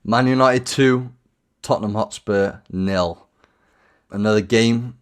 Man United 2, Tottenham Hotspur 0. Another game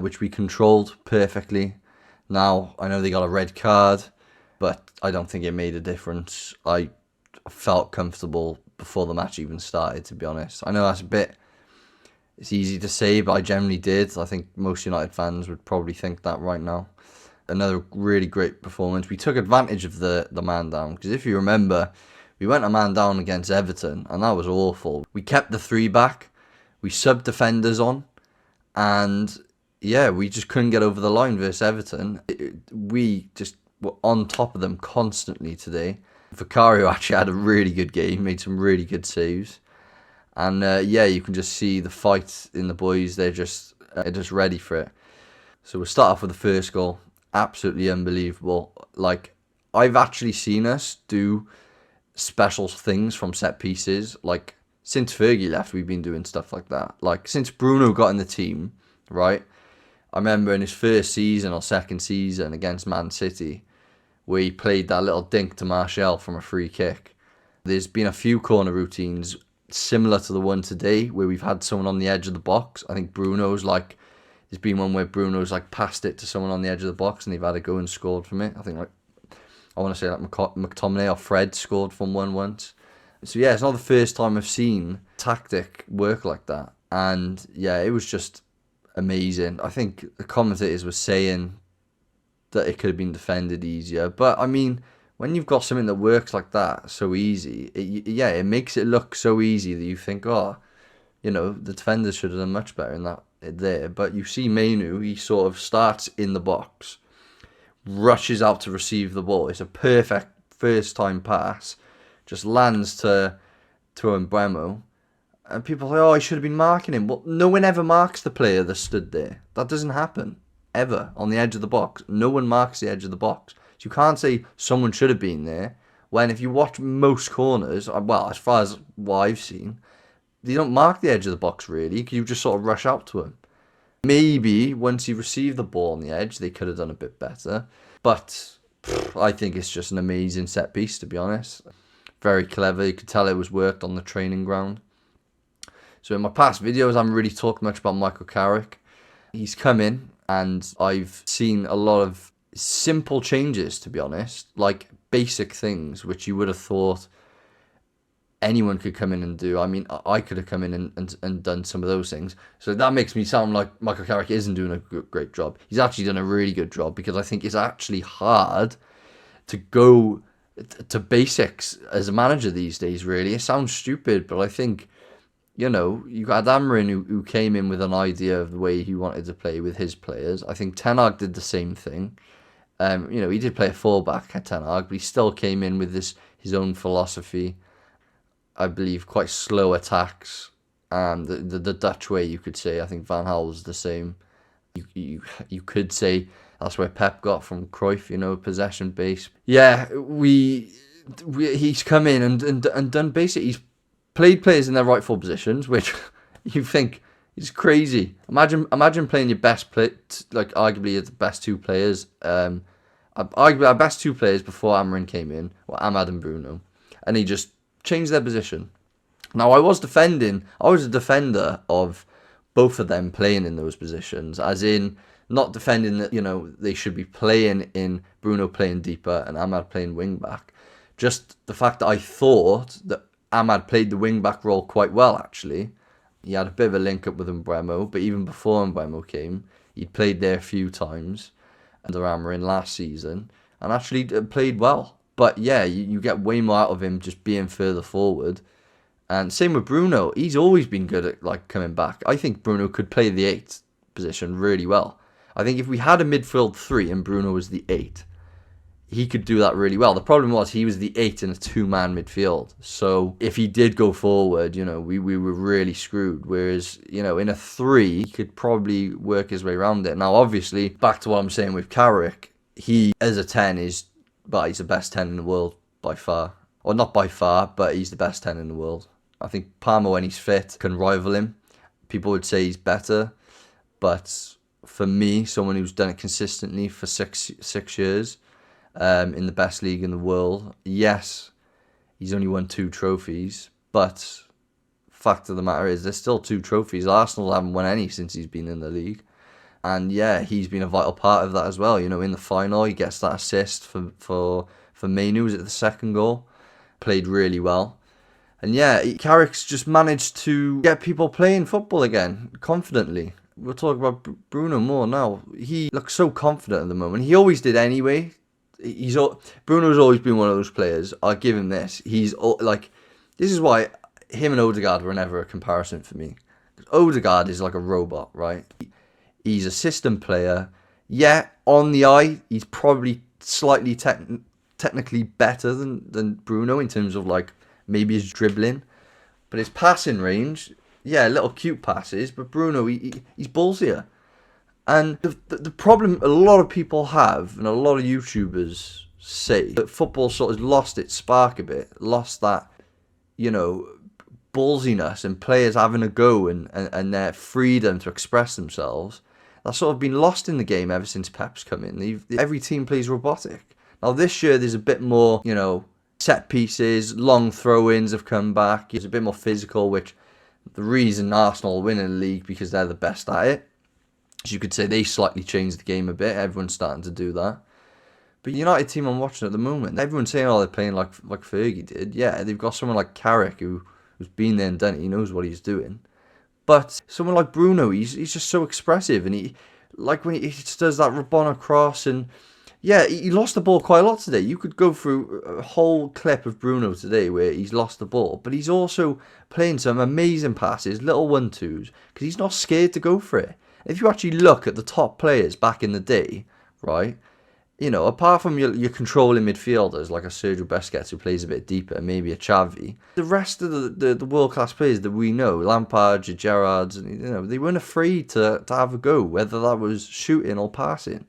which we controlled perfectly. Now, I know they got a red card, but I don't think it made a difference. I felt comfortable before the match even started, to be honest. I know it's easy to say, but I generally did. I think most United fans would probably think that right now. Another really great performance. We took advantage of the man down, because if you remember, we went a man down against Everton, and that was awful. We kept the three back, we subbed defenders on, and yeah, we just couldn't get over the line versus Everton. We just were on top of them constantly today. Vicario actually had a really good game, made some really good saves. And yeah, you can just see the fight in the boys. They're just ready for it. So we'll start off with the first goal. Absolutely unbelievable. Like, I've actually seen us do special things from set pieces. Like, since Fergie left, we've been doing stuff like that. Like, since Bruno got in the team, right? I remember in his first season or second season against Man City, where he played that little dink to Martial from a free kick. There's been a few corner routines similar to the one today where we've had someone on the edge of the box. I think there's been one where Bruno's passed it to someone on the edge of the box and they've had to go and scored from it. I think I want to say McTominay or Fred scored from one once. So yeah, it's not the first time I've seen tactic work like that. And yeah, it was just amazing. I think the commentators were saying that it could have been defended easier. But I mean, when you've got something that works like that so easy, it makes it look so easy that you think, the defenders should have done much better in that there. But you see Mainu, he sort of starts in the box, rushes out to receive the ball. It's a perfect first time pass, just lands to Mbeumo. And people say, he should have been marking him. Well, no one ever marks the player that stood there. That doesn't happen, ever, on the edge of the box. No one marks the edge of the box. So you can't say someone should have been there, when if you watch most corners, well, as far as what I've seen, they don't mark the edge of the box, really, because you just sort of rush out to him. Maybe once he received the ball on the edge, they could have done a bit better. But I think it's just an amazing set piece, to be honest. Very clever. You could tell it was worked on the training ground. So in my past videos, I haven't really talked much about Michael Carrick. He's come in, and I've seen a lot of simple changes, to be honest. Like basic things, which you would have thought anyone could come in and do. I mean, I could have come in and done some of those things. So that makes me sound like Michael Carrick isn't doing a great job. He's actually done a really good job, because I think it's actually hard to go to basics as a manager these days, really. It sounds stupid, but I think, you got Amarin who came in with an idea of the way he wanted to play with his players. I think Ten Hag did the same thing. He did play a fullback at Ten Hag, but he still came in with his own philosophy. I believe quite slow attacks, and the Dutch way, you could say. I think Van Gaal was the same. You could say that's where Pep got from Cruyff, possession base. Yeah, he's come in and done basically. He's played players in their rightful positions, which you think is crazy. Imagine playing your best play, arguably the best two players. Arguably our best two players before Amarin came in were Ahmad and Bruno, and he just changed their position. Now, I was a defender of both of them playing in those positions, as in not defending that, they should be playing in Bruno playing deeper and Ahmad playing wing back. Just the fact that I thought that Ahmad played the wing back role quite well, actually. He had a bit of a link up with Mbeumo, but even before Mbeumo came, he'd played there a few times under Amarin last season, and actually played well. But yeah, you get way more out of him just being further forward. And same with Bruno. He's always been good at coming back. I think Bruno could play the 8 position really well. I think if we had a midfield 3 and Bruno was the 8, he could do that really well. The problem was he was the 8 in a 2-man midfield. So if he did go forward, we were really screwed. Whereas, in a 3, he could probably work his way around it. Now, obviously, back to what I'm saying with Carrick, he, as a 10, he's the best 10 in the world by far. Or not by far, but he's the best 10 in the world. I think Palmer, when he's fit, can rival him. People would say he's better. But for me, someone who's done it consistently for six years, in the best league in the world, yes, he's only won 2 trophies, but fact of the matter is there's still 2 trophies. Arsenal haven't won any since he's been in the league. And yeah, he's been a vital part of that as well. You know, in the final, he gets that assist for Mainu. Was it the second goal? Played really well. And yeah, Carrick's just managed to get people playing football again, confidently. We'll talk about Bruno more now. He looks so confident at the moment. He always did anyway. Bruno's always been one of those players. I'll give him this. This is why him and Odegaard were never a comparison for me. Odegaard is like a robot, right? He's a system player. Yeah, on the eye, he's probably slightly technically better than Bruno in terms of like maybe his dribbling. But his passing range, yeah, little cute passes. But Bruno, he's ballsier. And the problem a lot of people have, and a lot of YouTubers say, that football sort of lost its spark a bit. Lost that, you know, ballsiness and players having a go and their freedom to express themselves. That's sort of been lost in the game ever since Pep's come in. Every team plays robotic. Now this year there's a bit more, you know, set pieces, long throw-ins have come back. It's a bit more physical, which the reason Arsenal win in the league because they're the best at it. As you could say, they slightly changed the game a bit. Everyone's starting to do that. But United team I'm watching at the moment, everyone's saying, oh, they're playing like Fergie did. Yeah, they've got someone like Carrick who's been there and done it. He knows what he's doing. But someone like Bruno, he's just so expressive, and he just does that Rabona cross, and yeah, he lost the ball quite a lot today. You could go through a whole clip of Bruno today where he's lost the ball, but he's also playing some amazing passes, little 1-2s, because he's not scared to go for it. If you actually look at the top players back in the day, right, you know, apart from your controlling midfielders like a Sergio Busquets who plays a bit deeper, maybe a Xavi, the rest of the world-class players that we know, Lampard, Gerrards, you know, they weren't afraid to have a go, whether that was shooting or passing.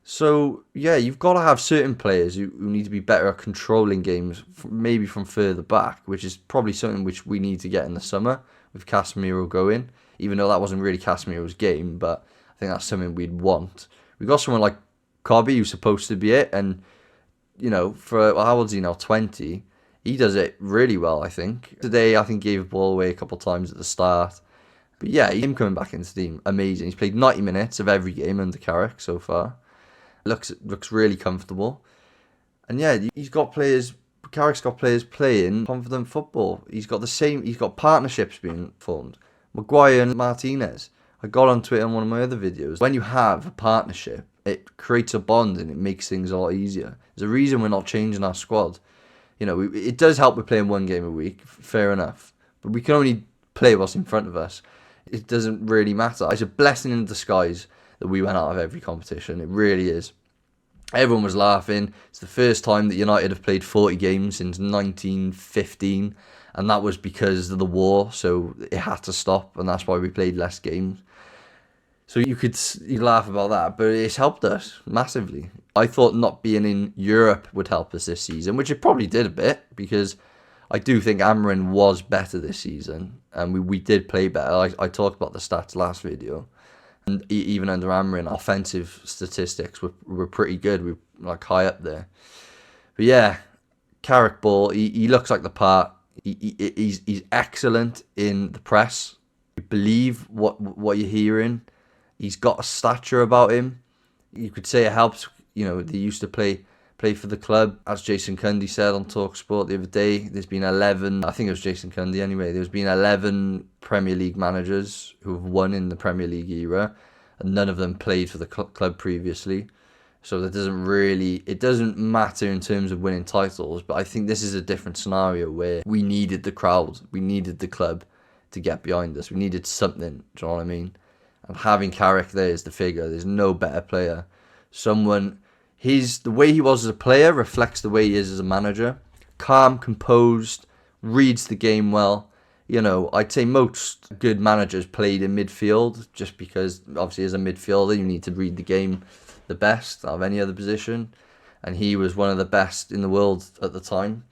So, yeah, you've got to have certain players who need to be better at controlling games, maybe from further back, which is probably something which we need to get in the summer with Casemiro going, even though that wasn't really Casemiro's game, but I think that's something we'd want. We've got someone like Kobe who's supposed to be it, and, you know, for how old is he now, 20, he does it really well, I think. Today, I think he gave a ball away a couple of times at the start. But yeah, him coming back into the team, amazing. He's played 90 minutes of every game under Carrick so far. Looks really comfortable. And yeah, Carrick's got players playing confident football. He's got partnerships being formed. Maguire and Martinez. I got onto it in one of my other videos. When you have a partnership, it creates a bond and it makes things a lot easier. There's a reason we're not changing our squad. You know, it does help with playing one game a week, fair enough. But we can only play what's in front of us. It doesn't really matter. It's a blessing in disguise that we went out of every competition. It really is. Everyone was laughing. It's the first time that United have played 40 games since 1915. And that was because of the war. So it had to stop. And that's why we played less games. So you laugh about that, but it's helped us massively. I thought not being in Europe would help us this season, which it probably did a bit, because I do think Amarin was better this season, and we did play better. I talked about the stats last video, and even under Amarin, offensive statistics were pretty good. We were like high up there. But yeah, Carrick ball, he looks like the part. He's excellent in the press. You believe what you're hearing. He's got a stature about him. You could say it helps. You know, they used to play for the club. As Jason Cundy said on TalkSport the other day, there's been 11, I think it was Jason Cundy anyway, there's been 11 Premier League managers who have won in the Premier League era, and none of them played for the club previously. So it doesn't matter in terms of winning titles, but I think this is a different scenario where we needed the crowd, we needed the club to get behind us. We needed something, do you know what I mean? And having Carrick there is the figure. There's no better player. The way he was as a player reflects the way he is as a manager. Calm, composed, reads the game well. You know, I'd say most good managers played in midfield, just because obviously as a midfielder you need to read the game the best out of any other position. And he was one of the best in the world at the time.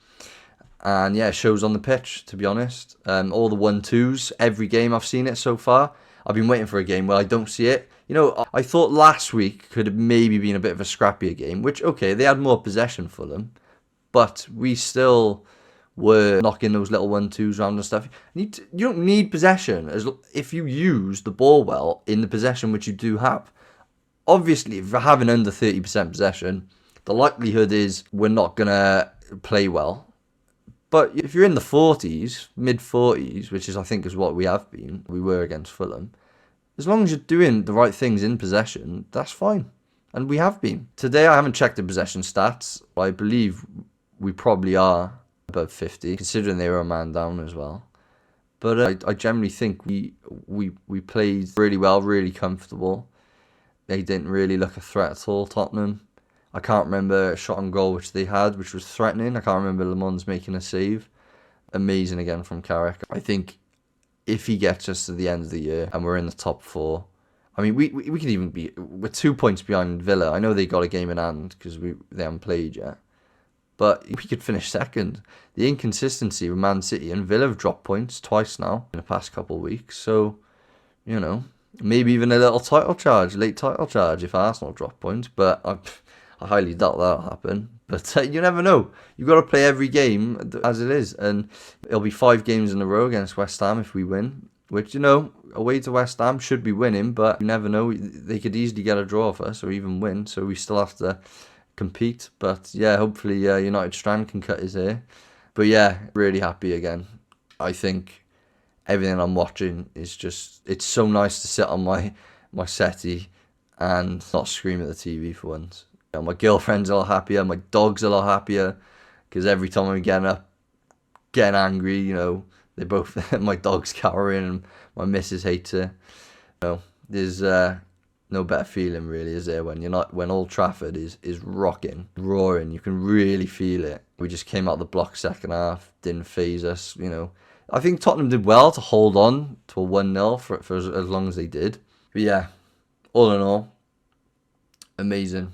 And yeah, it shows on the pitch, to be honest. All the 1-2s, every game I've seen it so far. I've been waiting for a game where I don't see it. You know, I thought last week could have maybe been a bit of a scrappier game, which, okay, they had more possession for them, but we still were knocking those little 1-2s around and stuff. You don't need possession if you use the ball well in the possession which you do have. Obviously, if you're having under 30% possession, the likelihood is we're not going to play well. But if you're in the 40s, mid-40s, which is I think is what we were against Fulham, as long as you're doing the right things in possession, that's fine. And we have been. Today I haven't checked the possession stats, but I believe we probably are above 50, considering they were a man down as well. But I generally think we played really well, really comfortable. They didn't really look a threat at all, Tottenham. I can't remember a shot on goal which they had, which was threatening. I can't remember Le Mans making a save. Amazing again from Carrick. I think if he gets us to the end of the year and we're in the top 4, I mean, we could even be... We're 2 points behind Villa. I know they got a game in hand because they haven't played yet. But we could finish second. The inconsistency with Man City and Villa have dropped points twice now in the past couple of weeks. So, maybe even a little late title charge if Arsenal drop points. But I highly doubt that'll happen. But you never know. You've got to play every game as it is. And it'll be 5 games in a row against West Ham if we win. Which, away to West Ham should be winning. But you never know. They could easily get a draw off us or even win. So we still have to compete. But yeah, hopefully United Strand can cut his hair. But yeah, really happy again. I think everything I'm watching is just... It's so nice to sit on my settee and not scream at the TV for once. My girlfriend's a lot happier, my dog's a lot happier, because every time I'm getting angry, they both, my dog's cowering and my missus hates it. There's no better feeling really, is there, when Old Trafford is rocking, roaring, you can really feel it. We just came out the block second half, didn't faze us, I think Tottenham did well to hold on to a 1-0 for as long as they did. But yeah, all in all, amazing.